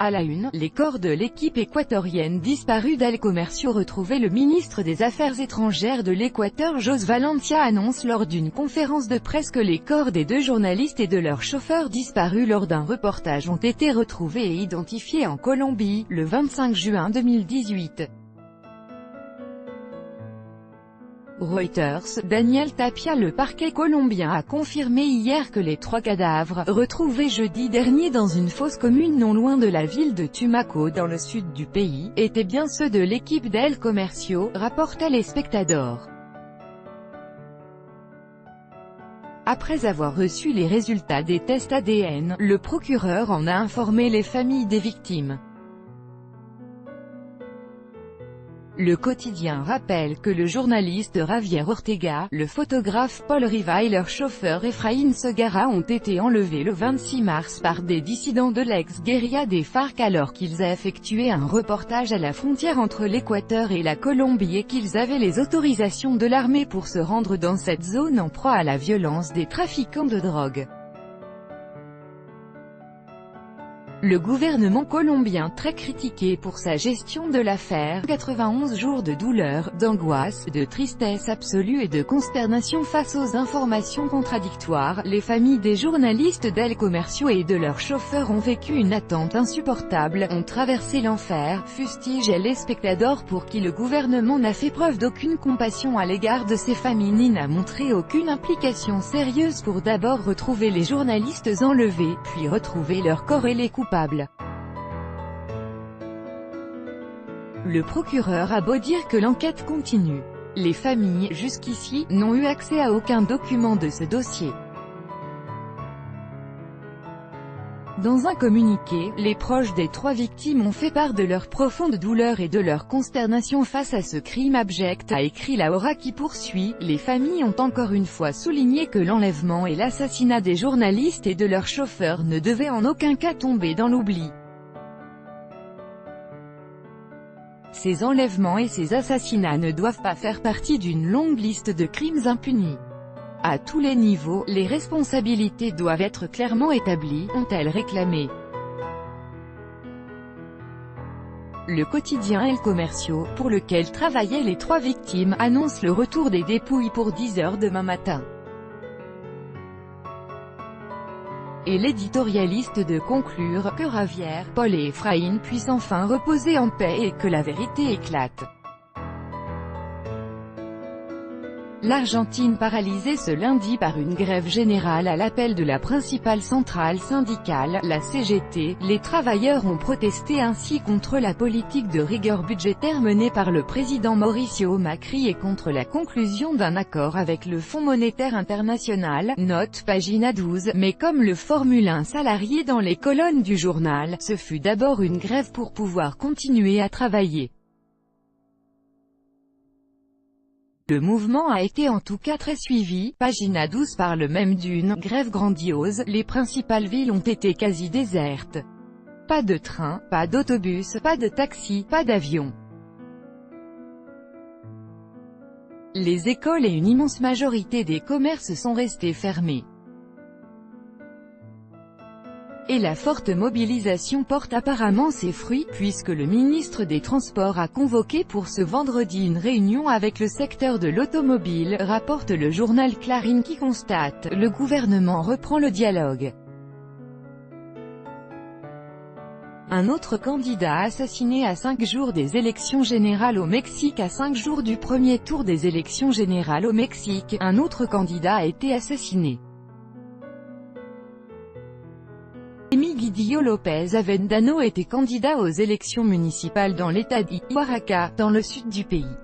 À la une, les corps de l'équipe équatorienne disparue d'El Comercio retrouvés. Le ministre des Affaires étrangères de l'Équateur Jos Valencia annonce lors d'une conférence de presse que les corps des 2 journalistes et de leur chauffeur disparus lors d'un reportage ont été retrouvés et identifiés en Colombie, le 25 juin 2018. Reuters, Daniel Tapia. Le parquet colombien a confirmé hier que les 3 cadavres, retrouvés jeudi dernier dans une fosse commune non loin de la ville de Tumaco dans le sud du pays, étaient bien ceux de l'équipe d'El Comercio, rapporte El Espectador. Après avoir reçu les résultats des tests ADN, le procureur en a informé les familles des victimes. Le quotidien rappelle que le journaliste Javier Ortega, le photographe Paul Riva et leur chauffeur Efraín Segara ont été enlevés le 26 mars par des dissidents de l'ex-guérilla des FARC alors qu'ils effectuaient un reportage à la frontière entre l'Équateur et la Colombie et qu'ils avaient les autorisations de l'armée pour se rendre dans cette zone en proie à la violence des trafiquants de drogue. Le gouvernement colombien, très critiqué pour sa gestion de l'affaire, 91 jours de douleur, d'angoisse, de tristesse absolue et de consternation face aux informations contradictoires. Les familles des journalistes d'El Comercio et de leurs chauffeurs ont vécu une attente insupportable, ont traversé l'enfer, fustige El Espectador, pour qui le gouvernement n'a fait preuve d'aucune compassion à l'égard de ces familles ni n'a montré aucune implication sérieuse pour d'abord retrouver les journalistes enlevés, puis retrouver leurs corps et les coupables. Le procureur a beau dire que l'enquête continue. Les familles, jusqu'ici, n'ont eu accès à aucun document de ce dossier. Dans un communiqué, les proches des 3 victimes ont fait part de leur profonde douleur et de leur consternation face à ce crime abject, a écrit la Hora qui poursuit. Les familles ont encore une fois souligné que l'enlèvement et l'assassinat des journalistes et de leurs chauffeurs ne devaient en aucun cas tomber dans l'oubli. Ces enlèvements et ces assassinats ne doivent pas faire partie d'une longue liste de crimes impunis. À tous les niveaux, les responsabilités doivent être clairement établies, ont-elles réclamé. Le quotidien El Comercio, pour lequel travaillaient les 3 victimes, annonce le retour des dépouilles pour 10 h demain matin. Et l'éditorialiste de conclure que Javier, Paul et Efraín puissent enfin reposer en paix et que la vérité éclate. L'Argentine paralysée ce lundi par une grève générale à l'appel de la principale centrale syndicale, la CGT. Les travailleurs ont protesté ainsi contre la politique de rigueur budgétaire menée par le président Mauricio Macri et contre la conclusion d'un accord avec le Fonds monétaire international, note pagina 12, mais comme le formule un salarié dans les colonnes du journal, ce fut d'abord une grève pour pouvoir continuer à travailler. Le mouvement a été en tout cas très suivi, pagina 12 parle même d'une « grève grandiose », les principales villes ont été quasi désertes. Pas de train, pas d'autobus, pas de taxi, pas d'avion. Les écoles et une immense majorité des commerces sont restés fermés. Et la forte mobilisation porte apparemment ses fruits, puisque le ministre des Transports a convoqué pour ce vendredi une réunion avec le secteur de l'automobile, rapporte le journal Clarín qui constate, le gouvernement reprend le dialogue. Un autre candidat assassiné à 5 jours des élections générales au Mexique. À 5 jours du premier tour des élections générales au Mexique, un autre candidat a été assassiné. Emigdio López Avendano était candidat aux élections municipales dans l'état d'Oaxaca, dans le sud du pays.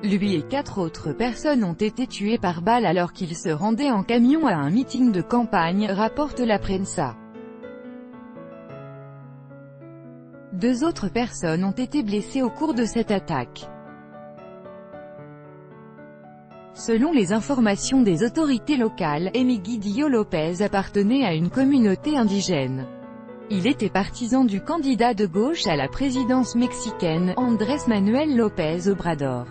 Lui et 4 autres personnes ont été tuées par balle alors qu'ils se rendaient en camion à un meeting de campagne, rapporte la Prensa. 2 autres personnes ont été blessées au cours de cette attaque. Selon les informations des autorités locales, Emigdio López appartenait à une communauté indigène. Il était partisan du candidat de gauche à la présidence mexicaine, Andrés Manuel López Obrador.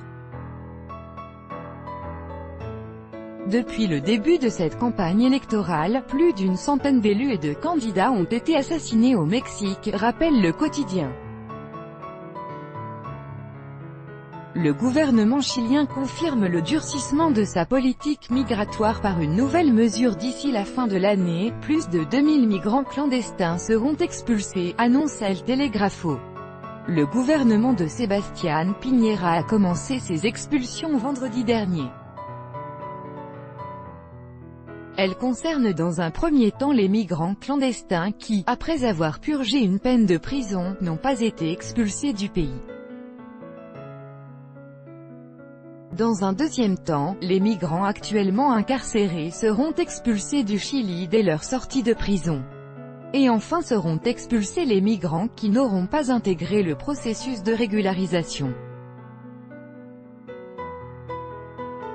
Depuis le début de cette campagne électorale, plus d'une centaine d'élus et de candidats ont été assassinés au Mexique, rappelle le quotidien. Le gouvernement chilien confirme le durcissement de sa politique migratoire par une nouvelle mesure d'ici la fin de l'année. Plus de 2000 migrants clandestins seront expulsés, annonce El Telegrafo. Le gouvernement de Sebastián Piñera a commencé ses expulsions vendredi dernier. Elles concernent dans un premier temps les migrants clandestins qui, après avoir purgé une peine de prison, n'ont pas été expulsés du pays. Dans un deuxième temps, les migrants actuellement incarcérés seront expulsés du Chili dès leur sortie de prison. Et enfin seront expulsés les migrants qui n'auront pas intégré le processus de régularisation.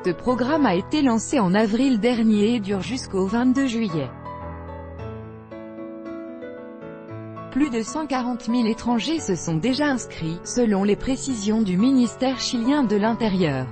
Ce programme a été lancé en avril dernier et dure jusqu'au 22 juillet. Plus de 140 000 étrangers se sont déjà inscrits, selon les précisions du ministère chilien de l'Intérieur.